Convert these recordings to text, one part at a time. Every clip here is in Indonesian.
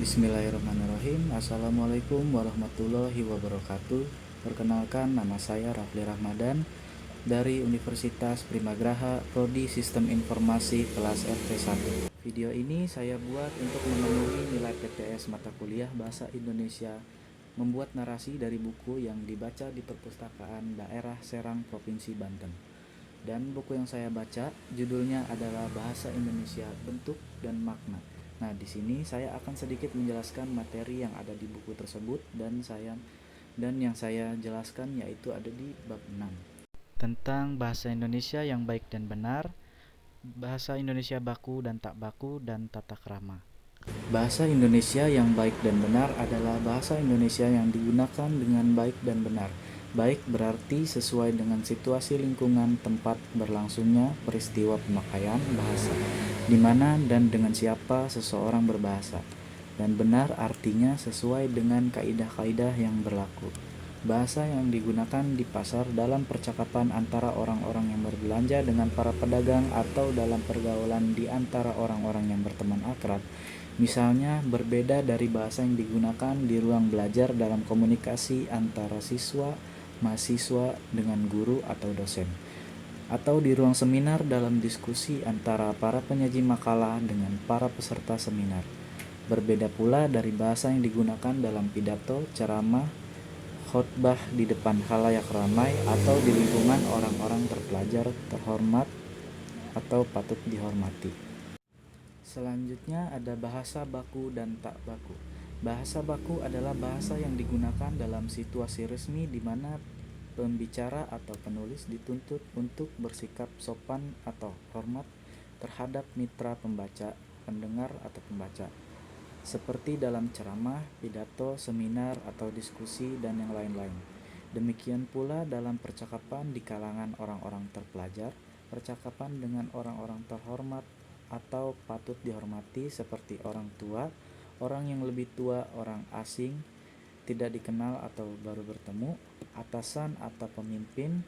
Bismillahirrahmanirrahim. Assalamualaikum warahmatullahi wabarakatuh. Perkenalkan, nama saya Rafli Rahmadan dari Universitas Primagraha, Prodi Sistem Informasi kelas FT1. Video ini saya buat untuk memenuhi nilai PTS mata kuliah Bahasa Indonesia, membuat narasi dari buku yang dibaca di Perpustakaan Daerah Serang, Provinsi Banten. Dan buku yang saya baca judulnya adalah Bahasa Indonesia, Bentuk dan Makna. Nah, di sini saya akan sedikit menjelaskan materi yang ada di buku tersebut dan yang saya jelaskan yaitu ada di bab 6 tentang bahasa Indonesia yang baik dan benar, bahasa Indonesia baku dan tak baku, dan tata krama. Bahasa Indonesia yang baik dan benar adalah bahasa Indonesia yang digunakan dengan baik dan benar. Baik berarti sesuai dengan situasi lingkungan tempat berlangsungnya peristiwa pemakaian bahasa, di mana dan dengan siapa seseorang berbahasa. Dan benar artinya sesuai dengan kaidah-kaidah yang berlaku. Bahasa yang digunakan di pasar dalam percakapan antara orang-orang yang berbelanja dengan para pedagang atau dalam pergaulan di antara orang-orang yang berteman akrab, misalnya berbeda dari bahasa yang digunakan di ruang belajar dalam komunikasi antara siswa, mahasiswa dengan guru atau dosen, atau di ruang seminar dalam diskusi antara para penyaji makalah dengan para peserta seminar. Berbeda pula dari bahasa yang digunakan dalam pidato, ceramah, khotbah di depan khalayak ramai atau di lingkungan orang-orang terpelajar, terhormat, atau patut dihormati. Selanjutnya ada bahasa baku dan tak baku. Bahasa baku adalah bahasa yang digunakan dalam situasi resmi di mana pembicara atau penulis dituntut untuk bersikap sopan atau hormat terhadap mitra pembaca, pendengar atau pembaca, seperti dalam ceramah, pidato, seminar, atau diskusi, dan yang lain-lain. Demikian pula dalam percakapan di kalangan orang-orang terpelajar, percakapan dengan orang-orang terhormat atau patut dihormati seperti orang tua, orang yang lebih tua, orang asing, tidak dikenal atau baru bertemu, atasan atau pemimpin,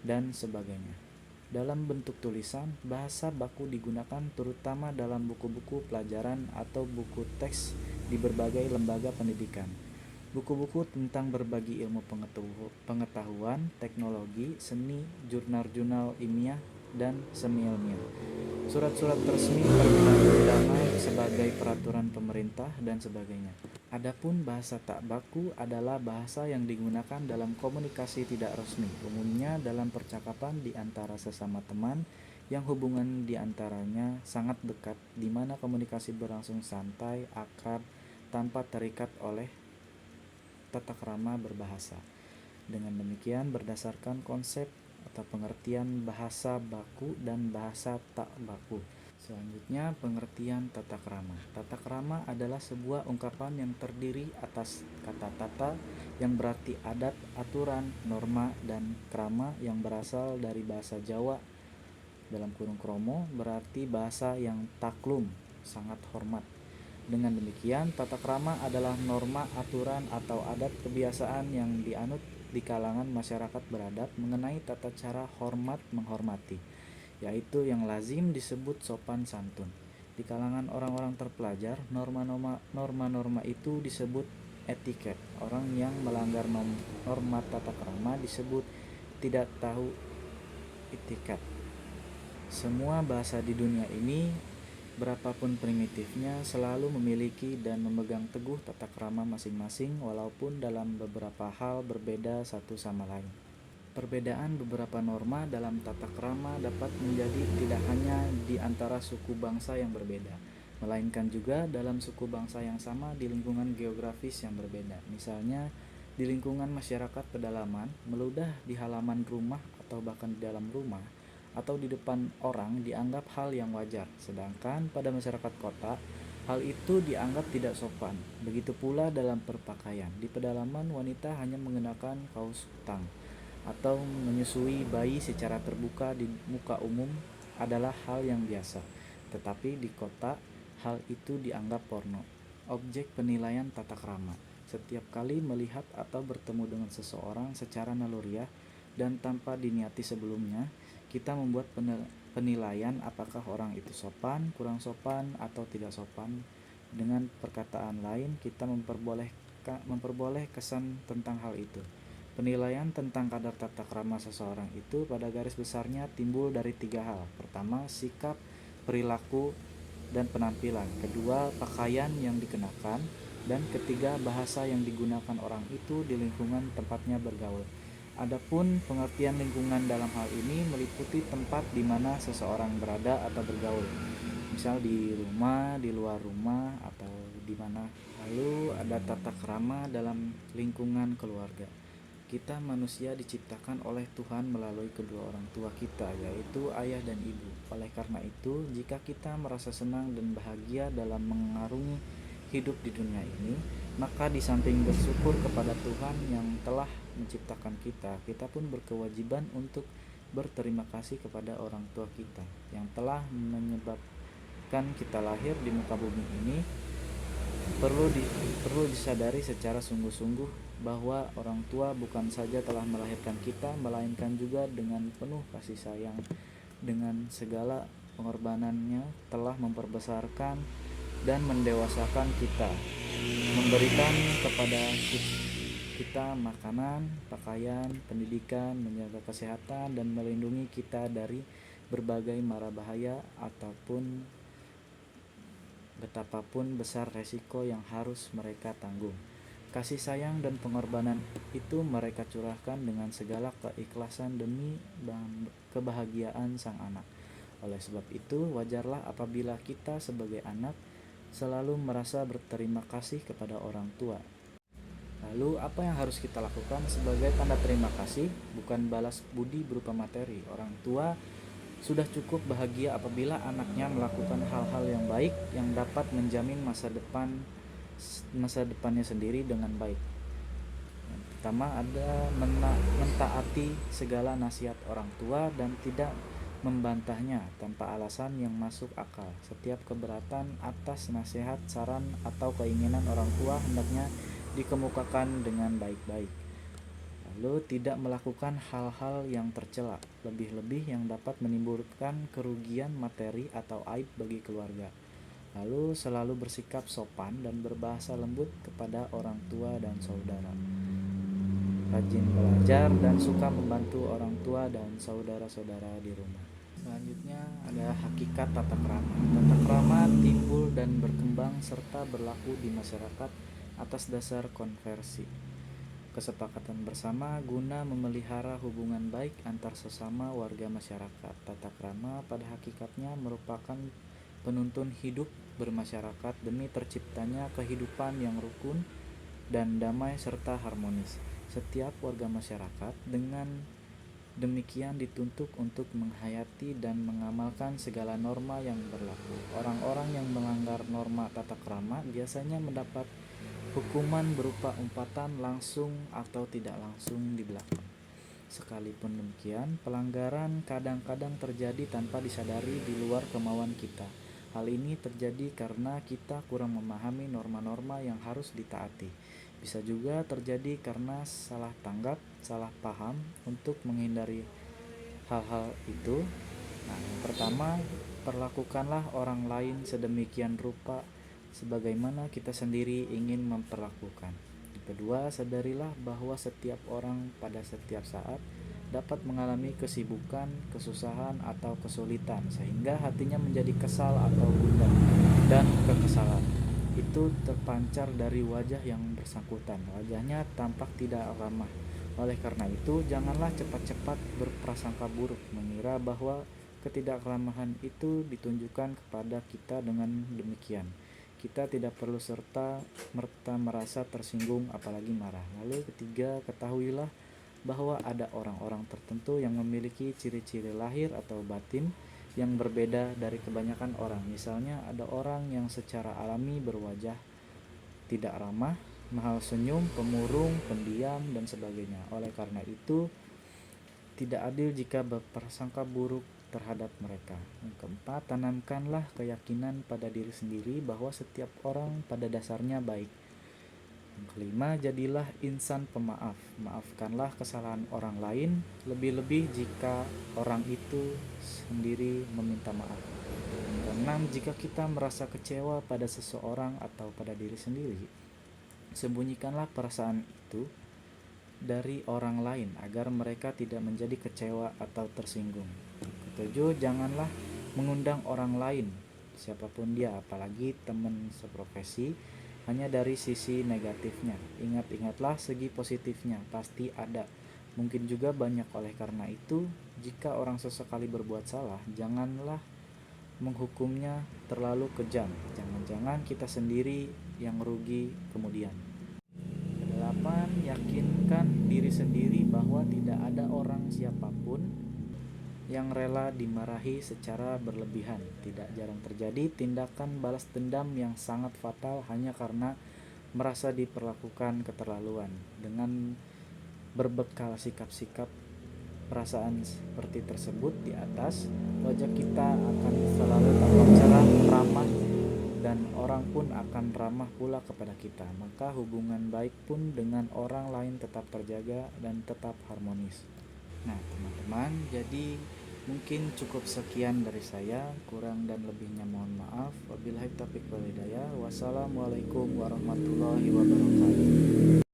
dan sebagainya. Dalam bentuk tulisan, bahasa baku digunakan terutama dalam buku-buku pelajaran atau buku teks di berbagai lembaga pendidikan. Buku-buku tentang berbagi ilmu pengetahuan, teknologi, seni, jurnal-jurnal ilmiah, dan semi-ilmiah. Surat-surat resmi, perundang-undangan sebagai peraturan pemerintah, dan sebagainya. Adapun bahasa tak baku adalah bahasa yang digunakan dalam komunikasi tidak resmi, umumnya dalam percakapan di antara sesama teman yang hubungan di antaranya sangat dekat, di mana komunikasi berlangsung santai, akrab, tanpa terikat oleh tata krama berbahasa. Dengan demikian, berdasarkan konsep atau pengertian bahasa baku dan bahasa tak baku. Selanjutnya, pengertian tata krama. Tata krama adalah sebuah ungkapan yang terdiri atas kata tata yang berarti adat, aturan, norma, dan krama yang berasal dari bahasa Jawa dalam kurung kromo berarti bahasa yang taklum, sangat hormat. Dengan demikian, tata krama adalah norma, aturan, atau adat kebiasaan yang dianut di kalangan masyarakat beradab mengenai tata cara hormat menghormati, yaitu yang lazim disebut sopan santun. Di kalangan orang-orang terpelajar, norma-norma itu disebut etiket. Orang yang melanggar norma tata krama disebut tidak tahu etiket. Semua bahasa di dunia ini, berapapun primitifnya, selalu memiliki dan memegang teguh tata krama masing-masing walaupun dalam beberapa hal berbeda satu sama lain. Perbedaan beberapa norma dalam tata krama dapat menjadi tidak hanya di antara suku bangsa yang berbeda, melainkan juga dalam suku bangsa yang sama di lingkungan geografis yang berbeda. Misalnya, di lingkungan masyarakat pedalaman, meludah di halaman rumah atau bahkan di dalam rumah atau di depan orang dianggap hal yang wajar, sedangkan pada masyarakat kota, hal itu dianggap tidak sopan. Begitu pula dalam berpakaian. Di pedalaman, wanita hanya mengenakan kaos kutang atau menyusui bayi secara terbuka di muka umum adalah hal yang biasa. Tetapi di kota, hal itu dianggap porno. Objek penilaian tata krama. Setiap kali melihat atau bertemu dengan seseorang secara naluriah dan tanpa diniati sebelumnya, kita membuat penilaian apakah orang itu sopan, kurang sopan, atau tidak sopan, Dengan perkataan lain, kita memperboleh kesan tentang hal itu. Penilaian tentang kadar tata krama seseorang itu pada garis besarnya timbul dari 3 hal. Pertama, sikap, perilaku, dan penampilan. Kedua, pakaian yang dikenakan. Dan ketiga, bahasa yang digunakan orang itu di lingkungan tempatnya bergaul. Adapun pengertian lingkungan dalam hal ini meliputi tempat di mana seseorang berada atau bergaul, misal di rumah, di luar rumah, atau di mana. Lalu ada tata krama dalam lingkungan keluarga. Kita manusia diciptakan oleh Tuhan melalui kedua orang tua kita, yaitu ayah dan ibu. Oleh karena itu, jika kita merasa senang dan bahagia dalam mengarungi hidup di dunia ini, maka di samping bersyukur kepada Tuhan yang telah menciptakan kita, kita pun berkewajiban untuk berterima kasih kepada orang tua kita yang telah menyebabkan kita lahir di muka bumi ini. Perlu disadari secara sungguh-sungguh bahwa orang tua bukan saja telah melahirkan kita, melainkan juga dengan penuh kasih sayang, dengan segala pengorbanannya telah memperbesarkan dan mendewasakan kita, memberikan kepada kita makanan, pakaian, pendidikan, menjaga kesehatan, dan melindungi kita dari berbagai mara bahaya ataupun betapapun besar resiko yang harus mereka tanggung. Kasih sayang dan pengorbanan itu mereka curahkan dengan segala keikhlasan demi kebahagiaan sang anak. Oleh sebab itu, wajarlah apabila kita sebagai anak selalu merasa berterima kasih kepada orang tua. Lalu apa yang harus kita lakukan sebagai tanda terima kasih? Bukan balas budi berupa materi. Orang tua sudah cukup bahagia apabila anaknya melakukan hal-hal yang baik yang dapat menjamin masa depannya sendiri dengan baik. Yang pertama ada mentaati segala nasihat orang tua dan tidak membantahnya tanpa alasan yang masuk akal. Setiap keberatan atas nasihat, saran, atau keinginan orang tua hendaknya dikemukakan dengan baik-baik. Lalu tidak melakukan hal-hal yang tercela, lebih-lebih yang dapat menimbulkan kerugian materi atau aib bagi keluarga. Lalu selalu bersikap sopan dan berbahasa lembut kepada orang tua dan saudara. Rajin belajar dan suka membantu orang tua dan saudara-saudara di rumah. Selanjutnya ada hakikat tata krama. Tata krama timbul dan berkembang serta berlaku di masyarakat atas dasar konversi, kesepakatan bersama guna memelihara hubungan baik antar sesama warga masyarakat. Tata krama pada hakikatnya merupakan penuntun hidup bermasyarakat demi terciptanya kehidupan yang rukun dan damai serta harmonis. Setiap warga masyarakat dengan demikian dituntut untuk menghayati dan mengamalkan segala norma yang berlaku. Orang-orang yang melanggar norma tata krama biasanya mendapat hukuman berupa umpatan langsung atau tidak langsung di belakang. Sekalipun demikian, pelanggaran kadang-kadang terjadi tanpa disadari di luar kemauan kita. Hal ini terjadi karena kita kurang memahami norma-norma yang harus ditaati. Bisa juga terjadi karena salah tanggap, salah paham. Untuk menghindari hal-hal itu, yang pertama, perlakukanlah orang lain sedemikian rupa sebagaimana kita sendiri ingin memperlakukan. Yang kedua, sadarilah bahwa setiap orang pada setiap saat dapat mengalami kesibukan, kesusahan, atau kesulitan, sehingga hatinya menjadi kesal atau gundah, dan kekesalan itu terpancar dari wajah yang bersangkutan. Wajahnya tampak tidak ramah. Oleh karena itu, janganlah cepat-cepat berprasangka buruk, mengira bahwa ketidakkeramahan itu ditunjukkan kepada kita. Dengan demikian, kita tidak perlu serta-merta merasa tersinggung apalagi marah. Lalu ketiga, ketahuilah bahwa ada orang-orang tertentu yang memiliki ciri-ciri lahir atau batin yang berbeda dari kebanyakan orang. Misalnya ada orang yang secara alami berwajah tidak ramah, mahal senyum, pemurung, pendiam, dan sebagainya. Oleh karena itu, tidak adil jika berprasangka buruk terhadap mereka. Yang keempat, tanamkanlah keyakinan pada diri sendiri bahwa setiap orang pada dasarnya baik. Yang kelima, jadilah insan pemaaf. Maafkanlah kesalahan orang lain, lebih-lebih jika orang itu sendiri meminta maaf. Yang Keenam, jika kita merasa kecewa pada seseorang atau pada diri sendiri, sembunyikanlah perasaan itu dari orang lain agar mereka tidak menjadi kecewa atau tersinggung. Ketujuh, janganlah mengundang orang lain, siapapun dia, apalagi teman seprofesi, hanya dari sisi negatifnya. Ingat-ingatlah segi positifnya, pasti ada. Mungkin juga banyak. Oleh karena itu, jika orang sesekali berbuat salah, janganlah menghukumnya terlalu kejam. Jangan-jangan kita sendiri yang rugi kemudian. Kedelapan, yakinkan diri sendiri bahwa tidak ada orang siapapun yang rela dimarahi secara berlebihan. Tidak jarang terjadi tindakan balas dendam yang sangat fatal hanya karena merasa diperlakukan keterlaluan. Dengan berbekal sikap-sikap perasaan seperti tersebut di atas, wajah kita akan selalu tampak cerah, ramah, dan orang pun akan ramah pula kepada kita. Maka hubungan baik pun dengan orang lain tetap terjaga dan tetap harmonis. Nah teman-teman, jadi mungkin cukup sekian dari saya. Kurang dan lebihnya mohon maaf. Wabillahi taufiq wal hidayah. Wassalamualaikum warahmatullahi wabarakatuh.